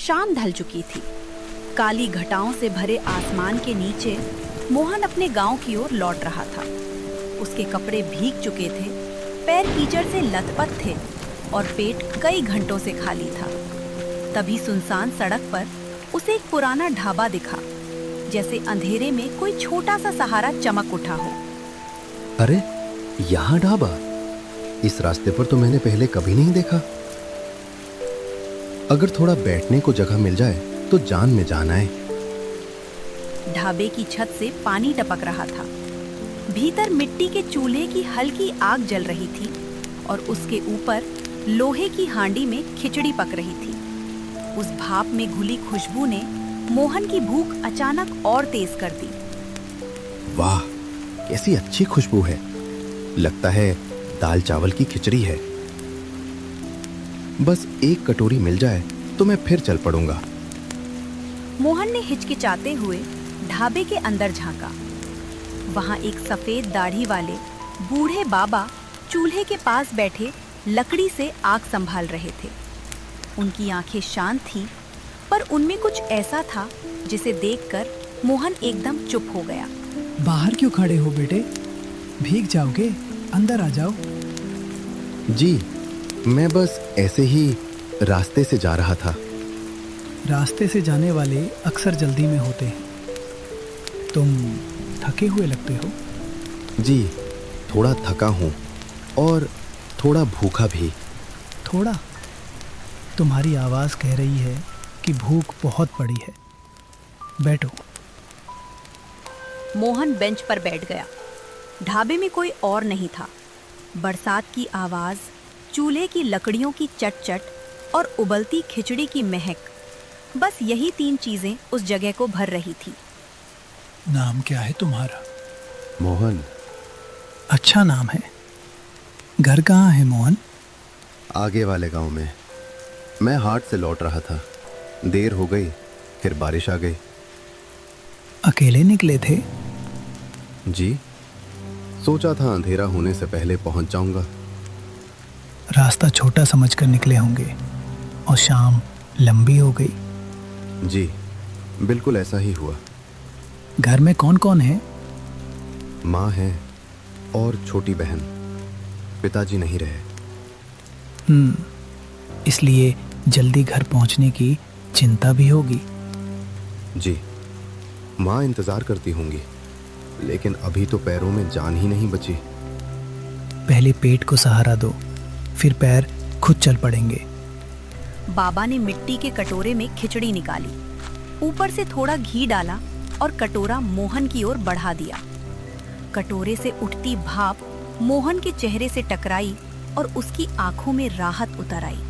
शाम ढल चुकी थी। काली घटाओं से भरे आसमान के नीचे मोहन अपने गांव की ओर लौट रहा था। उसके कपड़े भीग चुके थे, पैर कीचड़ से लथपथ थे और पेट कई घंटों से खाली था। तभी सुनसान सड़क पर उसे एक पुराना ढाबा दिखा, जैसे अंधेरे में कोई छोटा सा सहारा चमक उठा हो। अरे, यहाँ ढाबा? इस रास्ते पर तो मैंने पहले कभी नहीं देखा। अगर थोड़ा बैठने को जगह मिल जाए तो जान में जान आए। ढाबे की छत से पानी टपक रहा था। भीतर मिट्टी के चूल्हे की हल्की आग जल रही थी और उसके ऊपर लोहे की हांडी में खिचड़ी पक रही थी। उस भाप में घुली खुशबू ने मोहन की भूख अचानक और तेज कर दी। वाह, कैसी अच्छी खुशबू है। लगता है दाल चावल की खिचड़ी है। बस एक कटोरी मिल जाए तो मैं फिर चल पड़ूंगा। मोहन ने हिचकिचाते हुए ढाबे के अंदर झांका। वहां एक सफेद दाढ़ी वाले बूढ़े बाबा चूल्हे के पास बैठे लकड़ी से आग संभाल रहे थे। उनकी आंखें शांत थीं, पर उनमें कुछ ऐसा था जिसे देखकर मोहन एकदम चुप हो गया। बाहर क्यों खड़े हो बेटे? भीग जाओगे, अंदर आ जाओ। जी, मैं बस ऐसे ही रास्ते से जा रहा था। रास्ते से जाने वाले अक्सर जल्दी में होते हैं। तुम थके हुए लगते हो। जी, थोड़ा थका हूँ और थोड़ा भूखा भी। थोड़ा? तुम्हारी आवाज़ कह रही है कि भूख बहुत बड़ी है। बैठो। मोहन बेंच पर बैठ गया। ढाबे में कोई और नहीं था। बरसात की आवाज़, चूल्हे की लकड़ियों की चट-चट और उबलती खिचड़ी की महक, बस यही 3 चीजें उस जगह को भर रही थी। नाम क्या है तुम्हारा? मोहन। अच्छा नाम है। घर कहाँ है मोहन? आगे वाले गांव में। मैं हाट से लौट रहा था, देर हो गई, फिर बारिश आ गई। अकेले निकले थे? जी, सोचा था अंधेरा होने से पहले पहुंच जाऊंगा। रास्ता छोटा समझकर निकले होंगे और शाम लंबी हो गई। जी, बिल्कुल ऐसा ही हुआ। घर में कौन कौन है? माँ है और छोटी बहन। पिताजी नहीं रहे। इसलिए जल्दी घर पहुंचने की चिंता भी होगी। जी, माँ इंतजार करती होंगी, लेकिन अभी तो पैरों में जान ही नहीं बची। पहले पेट को सहारा दो, फिर पैर खुद चल पड़ेंगे। बाबा ने मिट्टी के कटोरे में खिचड़ी निकाली, ऊपर से थोड़ा घी डाला और कटोरा मोहन की ओर बढ़ा दिया। कटोरे से उठती भाप मोहन के चेहरे से टकराई और उसकी आंखों में राहत उतर आई।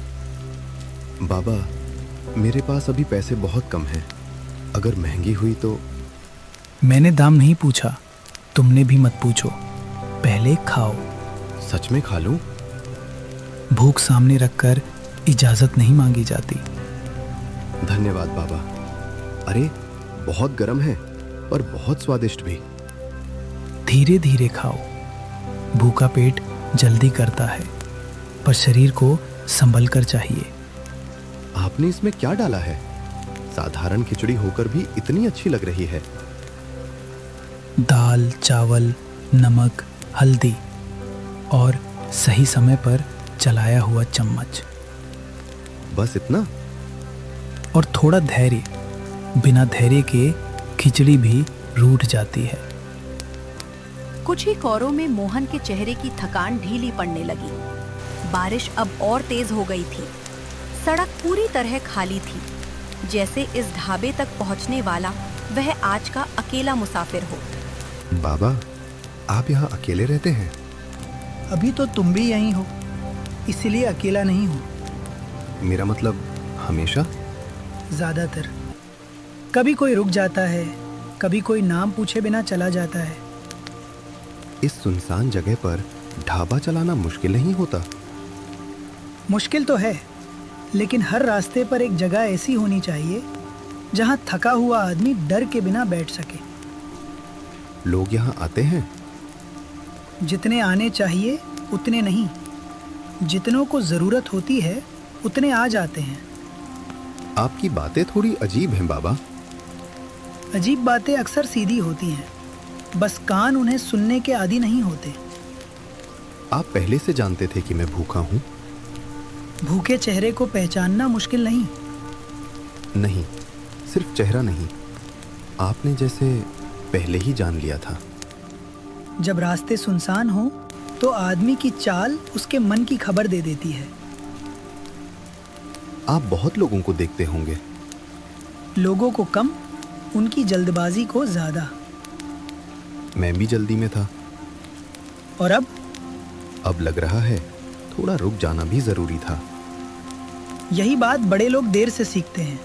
बाबा, मेरे पास अभी पैसे बहुत कम हैं। अगर महंगी हुई तो? मैंने दाम नहीं पूछा, तुमने भी मत पूछो। पहले खाओ। सच में खा लूं? भूख सामने रखकर इजाजत नहीं मांगी जाती। धन्यवाद बाबा। अरे, बहुत गर्म है और बहुत स्वादिष्ट भी। धीरे धीरे खाओ। भूखा पेट जल्दी करता है, पर शरीर को संभल कर चाहिए। आपने इसमें क्या डाला है? साधारण खिचड़ी होकर भी इतनी अच्छी लग रही है। दाल, चावल, नमक, हल्दी और सही समय पर चलाया हुआ चम्मच। बस इतना? और थोड़ा धैर्य। बिना धैर्य के खिचड़ी भी रूठ जाती है। कुछ ही कौरों में मोहन के चेहरे की थकान ढीली पड़ने लगी। बारिश अब और तेज हो गई थी। सड़क पूरी तरह खाली थी, जैसे इस ढाबे तक पहुंचने वाला वह आज का अकेला मुसाफिर हो। बाबा, आप यहाँ अकेले रहते हैं? अभी तो तुम भी यहीं हो, इसलिए अकेला नहीं हूँ। मेरा मतलब हमेशा? ज़्यादातर। कभी कोई रुक जाता है, कभी कोई नाम पूछे बिना चला जाता है। इस सुनसान जगह पर ढाबा चलाना मुश्किल नहीं होता? मुश्किल तो है, लेकिन हर रास्ते पर एक जगह ऐसी होनी चाहिए जहाँ थका हुआ आदमी डर के बिना बैठ सके। लोग यहाँ आते हैं? जितने आने चाहिए उतने नहीं। जितनों को ज़रूरत होती है उतने आ जाते हैं। आपकी बातें थोड़ी अजीब हैं बाबा। अजीब बातें अक्सर सीधी होती हैं, बस कान उन्हें सुनने के आदी नहीं होते। आप पहले से जानते थे कि मैं भूखा हूँ? भूखे चेहरे को पहचानना मुश्किल नहीं। नहीं, सिर्फ चेहरा नहीं, आपने जैसे पहले ही जान लिया था। जब रास्ते सुनसान हो तो आदमी की चाल उसके मन की खबर दे देती है। आप बहुत लोगों को देखते होंगे। लोगों को कम, उनकी जल्दबाजी को ज्यादा। मैं भी जल्दी में था। और अब लग रहा है थोड़ा रुक जाना भी जरूरी था। यही बात बड़े लोग देर से सीखते हैं,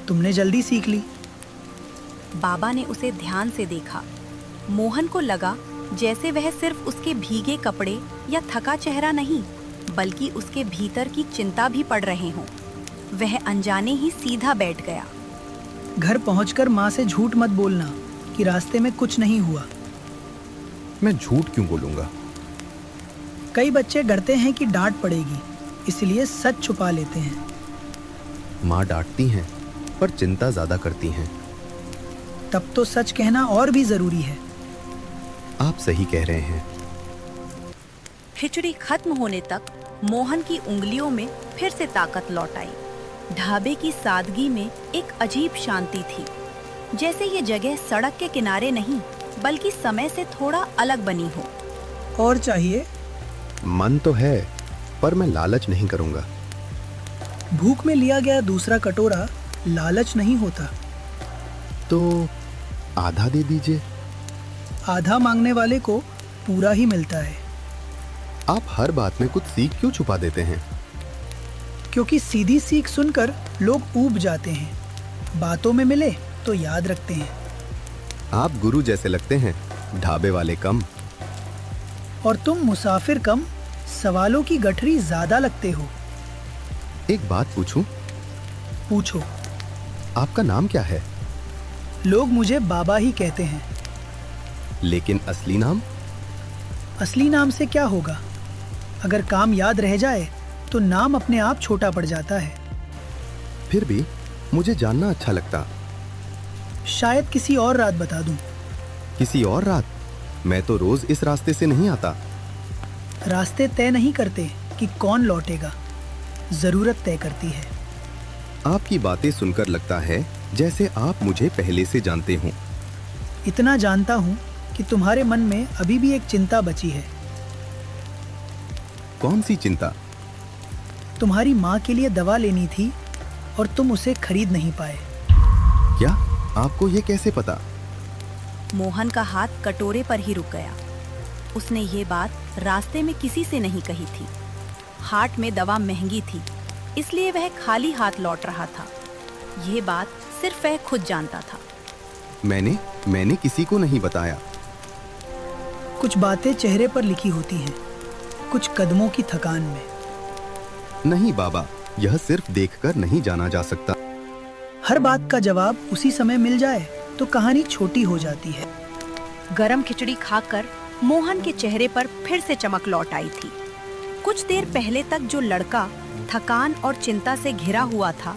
तुमने जल्दी सीख ली। बाबा ने उसे ध्यान से देखा। मोहन को लगा जैसे वह सिर्फ उसके भीगे कपड़े या थका चेहरा नहीं, बल्कि उसके भीतर की चिंता भी पड़ रहे हों। वह अनजाने ही सीधा बैठ गया। घर पहुंचकर माँ से झूठ मत बोलना कि रास्ते में कुछ नहीं हुआ। मैं झूठ क्यों बोलूंगा? कई बच्चे डरते हैं कि डांट पड़ेगी, इसलिए सच छुपा लेते हैं। माँ डांटती हैं, पर चिंता ज्यादा करती हैं। तब तो सच कहना और भी जरूरी है। आप सही कह रहे हैं। खिचड़ी खत्म होने तक मोहन की उंगलियों में फिर से ताकत लौट आई। ढाबे की सादगी में एक अजीब शांति थी, जैसे ये जगह सड़क के किनारे नहीं बल्कि समय से थोड़ा अलग बनी हो। और चाहिए? मन तो है, पर मैं लालच नहीं करूंगा। भूख में लिया गया दूसरा कटोरा लालच नहीं होता। तो आधा दे दीजिए। आधा मांगने वाले को पूरा ही मिलता है। आप हर बात में कुछ सीख क्यों छुपा देते हैं? क्योंकि सीधी सीख सुनकर लोग ऊब जाते हैं, बातों में मिले तो याद रखते हैं। आप गुरु जैसे लगते हैं, ढाबे वाले कम। और तुम मुसाफिर कम, सवालों की गठरी ज्यादा लगते हो। एक बात पूछूं? पूछो। आपका नाम क्या है? लोग मुझे बाबा ही कहते हैं। लेकिन असली नाम? असली नाम से क्या होगा? अगर काम याद रह जाए तो नाम अपने आप छोटा पड़ जाता है। फिर भी मुझे जानना अच्छा लगता। शायद किसी और रात बता दूं। किसी और रात? मैं तो रोज इस रास्ते से नहीं आता। रास्ते तय नहीं करते कि कौन लौटेगा, जरूरत तय करती है। आपकी बातें सुनकर लगता है जैसे आप मुझे पहले से जानते हो। इतना जानता हूं कि तुम्हारे मन में अभी भी एक चिंता बची है। कौन सी चिंता? तुम्हारी माँ के लिए दवा लेनी थी और तुम उसे खरीद नहीं पाए। क्या? आपको ये कैसे पता? मोहन का हाथ कटोरे पर ही रुक गया। उसने ये बात रास्ते में किसी से नहीं कही थी। हाट में दवा महंगी थी, इसलिए वह खाली हाथ लौट रहा था। ये बात सिर्फ वह खुद जानता था। मैंने किसी को नहीं बताया। कुछ बातें चेहरे पर लिखी होती हैं, कुछ कदमों की थकान में। नहीं बाबा, यह सिर्फ देखकर नहीं जाना जा सकता। हर बात का जवाब उसी समय मिल जाए तो कहानी छोटी हो जाती है। गरम खिचड़ी खाकर मोहन के चेहरे पर फिर से चमक लौट आई थी। कुछ देर पहले तक जो लड़का थकान और चिंता से घिरा हुआ था,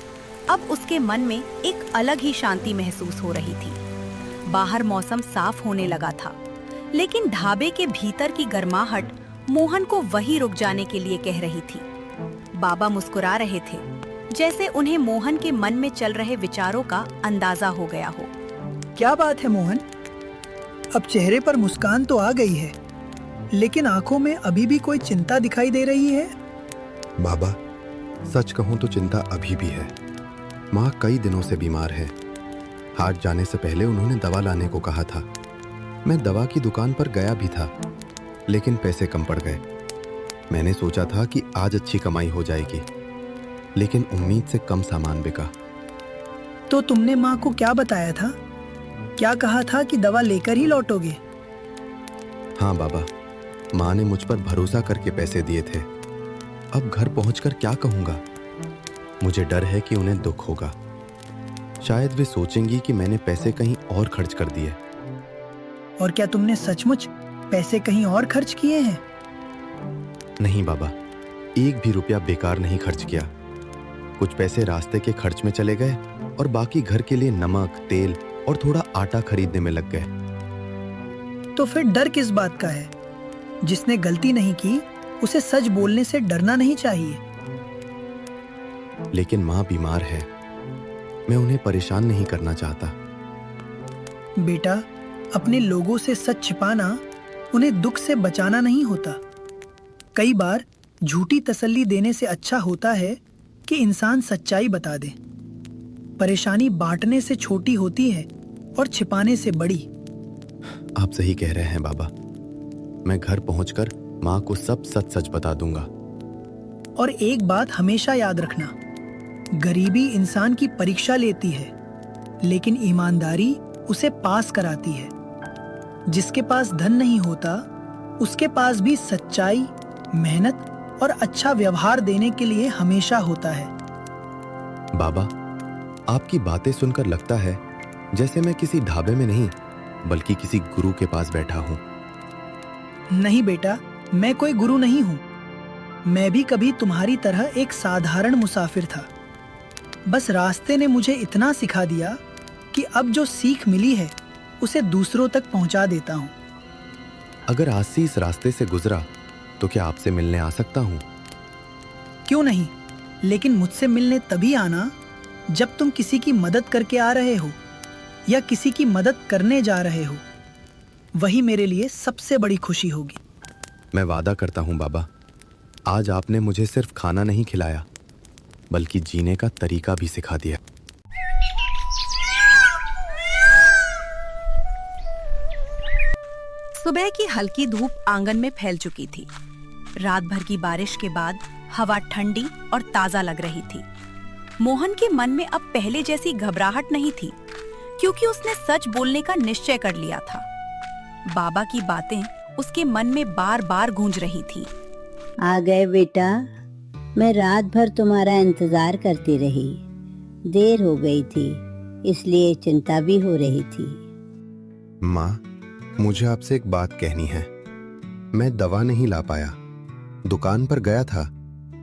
अब उसके मन में एक अलग ही शांति महसूस हो रही थी। बाहर मौसम साफ होने लगा था, लेकिन ढाबे के भीतर की गर्माहट मोहन को वहीं रुक जाने के लिए कह रही थी। बाबा मुस्कुरा रहे थे, जैसे उन्हें मोहन के मन में चल रहे विचारों का अंदाजा हो गया हो। क्या बात है मोहन? अब चेहरे पर मुस्कान तो आ गई है, लेकिन आंखों में अभी भी कोई चिंता दिखाई दे रही है। बाबा, सच कहूं तो चिंता अभी भी है। माँ कई दिनों से बीमार है। हाट जाने से पहले उन्होंने दवा लाने को कहा था। मैं दवा की दुकान पर गया भी था, लेकिन पैसे कम पड़ गए। मैंने सोचा था कि आज अच्छी कमाई हो जाएगी, लेकिन उम्मीद से कम सामान बिका। तो तुमने माँ को क्या बताया था? क्या कहा था कि दवा लेकर ही लौटोगे? हाँ बाबा, माँ ने मुझ पर भरोसा करके पैसे दिए थे। अब घर पहुंचकर क्या कहूँगा? मुझे डर है कि उन्हें दुख होगा। शायद वे सोचेंगी कि मैंने पैसे कहीं और खर्च कर दिए। और क्या तुमने सचमुच पैसे कहीं और खर्च किए हैं? नहीं बाबा, एक भी रुपया बेकार नहीं खर्च किया। कुछ पैसे रास्ते के खर्च में चले गए और बाकी घर के लिए नमक, तेल और थोड़ा आटा खरीदने में लग गए। तो फिर डर किस बात का है? जिसने गलती नहीं की उसे सच बोलने से डरना नहीं चाहिए। लेकिन माँ बीमार है, मैं उन्हें परेशान नहीं करना चाहता। बेटा, अपने लोगों से सच छिपाना उन्हें दुख से बचाना नहीं होता। कई बार झूठी तसल्ली देने से अच्छा होता है कि इंसान सच्चाई बता दे। परेशानी बांटने से छोटी होती है और छिपाने से बड़ी। आप सही कह रहे हैं बाबा। मैं घर पहुंचकर माँ को सब सच सच बता दूंगा। और एक बात हमेशा याद रखना, गरीबी इंसान की परीक्षा लेती है, लेकिन ईमानदारी उसे पास कराती है। जिसके पास धन नहीं होता, उसके पास भी सच्चाई, मेहनत और अच्छा व्यवहार देने के लिए हमेशा होता है। बाबा, आपकी बातें सुनकर लगता है जैसे मैं किसी ढाबे में नहीं बल्कि किसी गुरु के पास बैठा हूँ। नहीं बेटा, मैं कोई गुरु नहीं हूँ। मैं भी कभी तुम्हारी तरह एक साधारण मुसाफिर था। बस रास्ते ने मुझे इतना सिखा दिया कि अब जो सीख मिली है उसे दूसरों तक पहुंचा देता हूँ। अगर आज से इस रास्ते से गुजरा तो क्या आपसे मिलने आ सकता हूँ? क्यों नहीं, लेकिन मुझसे मिलने तभी आना जब तुम किसी की मदद करके आ रहे हो या किसी की मदद करने जा रहे हो। वही मेरे लिए सबसे बड़ी खुशी होगी। मैं वादा करता हूँ बाबा, आज आपने मुझे सिर्फ खाना नहीं खिलाया बल्कि जीने का तरीका भी सिखा दिया। सुबह की हल्की धूप आंगन में फैल चुकी थी। रात भर की बारिश के बाद हवा ठंडी और ताजा लग रही थी। मोहन के मन में अब पहले जैसी घबराहट नहीं थी, क्योंकि उसने सच बोलने का निश्चय कर लिया था। बाबा की बातें उसके मन में बार बार गूंज रही थी। आ गए बेटा, मैं रात भर तुम्हारा इंतजार करती रही। देर हो गई थी, इसलिए चिंता भी हो रही थी। माँ, मुझे आपसे एक बात कहनी है। मैं दवा नहीं ला पाया। दुकान पर गया था,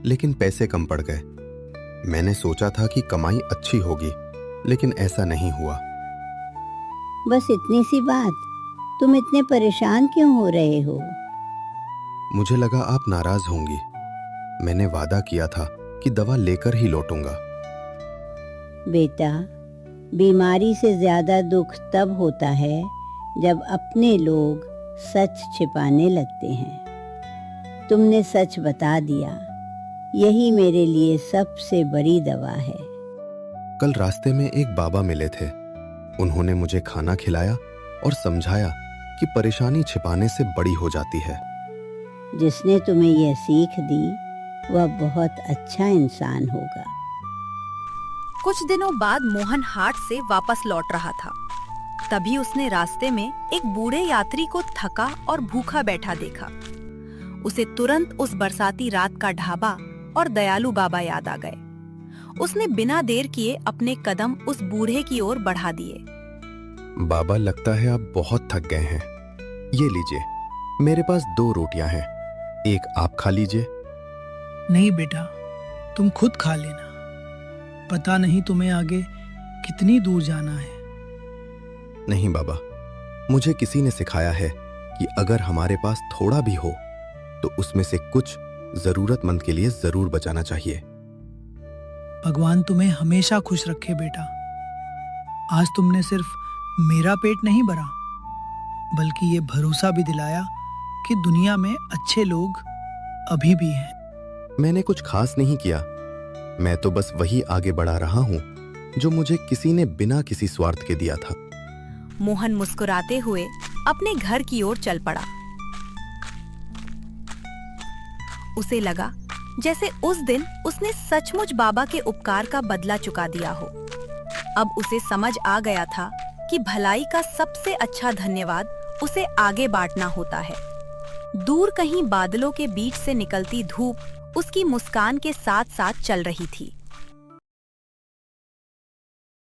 लेकिन पैसे कम पड़ गए। मैंने सोचा था कि कमाई अच्छी होगी, लेकिन ऐसा नहीं हुआ। बस इतनी सी बात, तुम इतने परेशान क्यों हो रहे हो? मुझे लगा आप नाराज होंगी। मैंने वादा किया था कि दवा लेकर ही लौटूंगा। बेटा, बीमारी से ज्यादा दुख तब होता है जब अपने लोग सच छिपाने लगते हैं। तुमने सच बता दिया, यही मेरे लिए सबसे बड़ी दवा है। कल रास्ते में एक बाबा मिले थे। उन्होंने मुझे खाना खिलाया और समझाया कि परेशानी छिपाने से बड़ी हो जाती है। जिसने तुम्हें यह सीख दी, वह बहुत अच्छा इंसान होगा। कुछ दिनों बाद मोहन हाट से वापस लौट रहा था। तभी उसने रास्ते में एक बूढ़े यात्री को थका और भूखा बैठा देखा। उसे तुरंत उस बरसाती रात का ढाबा और दयालु बाबा याद आ गए। उसने बिना देर किए अपने कदम उस बूढ़े की ओर बढ़ा दिए। बाबा, लगता है आप बहुत थक गए हैं। ये लीजिए, मेरे पास 2 रोटियां हैं, एक आप खा लीजिए। नहीं बेटा, तुम खुद खा लेना। पता नहीं तुम्हें आगे कितनी दूर जाना है। नहीं बाबा, मुझे किसी ने सिखाया है कि अगर हमारे पास थोड़ा भी हो तो उसमें से कुछ जरूरतमंद के लिए जरूर बचाना चाहिए। भगवान तुम्हें हमेशा खुश रखे बेटा। आज तुमने सिर्फ मेरा पेट नहीं भरा, बल्कि ये भरोसा भी दिलाया कि दुनिया में अच्छे लोग अभी भी हैं। मैंने कुछ खास नहीं किया। मैं तो बस वही आगे बढ़ा रहा हूँ जो मुझे किसी ने बिना किसी स्वार्थ के दिया था। मोहन मुस्कुराते हुए अपने घर की ओर चल पड़ा। उसे लगा जैसे उस दिन उसने सचमुच बाबा के उपकार का बदला चुका दिया हो। अब उसे समझ आ गया था कि भलाई का सबसे अच्छा धन्यवाद उसे आगे बांटना होता है। दूर कहीं बादलों के बीच से निकलती धूप उसकी मुस्कान के साथ साथ चल रही थी।